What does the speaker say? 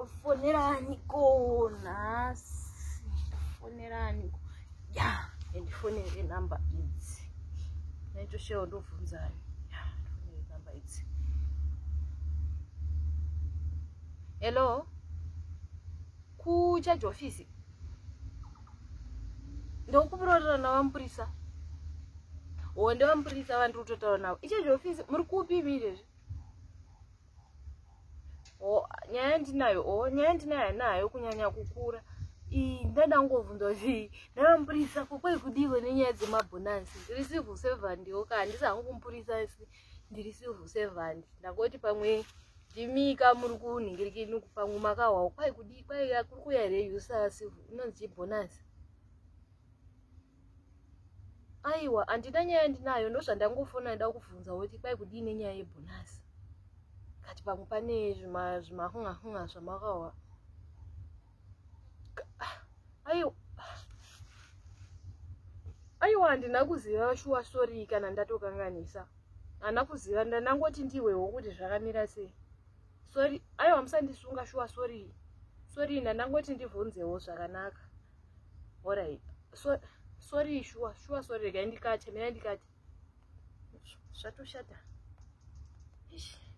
foneraniko nhasi, foneraniko ya endifonere namba idzi naitoshewa ndobvunzani ya ndifonere namba idzi. Hello, kuchaji ofisi ndokupurorera navampurisa ndevampurisa vandiri kutotaura navo. Ichaji ofisi muri kupi mirezvi? Nyaya ndinayo nayo kunyanya kukura. Ndada ngovhunza kuti ndavampurisa kwai kudiwe nenyaya dzemabhonasi. Ndiri civil servant yoka handisi hangu kumpurisa asi ndiri civil servant. Ndangoti pamwe ndimika muri kunhingirikini pamwe makahwawo kwai kudi kwai kuri kuya reusa civil inonzi bhonasi. Aiwa handina nyaya ndinayo ndozvandangofona nda kubvunza kuti kwai kudii nenyaya yebhonasi. Kati pamwe pane zvimahunga zvamakahwa. Aiwa handina kuziva shuwa sorry kana ndatokanganisa. Handina kuziva ndanangoti ndiwewo kuti zvakamira sei. Sorry, aiwa musandisunga shuwa sorry. Sorry ndanangoti ndibvunzewo zvakanaka. Alright. Sorry shuwa sorry regai ndikati, mina ndikati. Zvatoshata. Ish.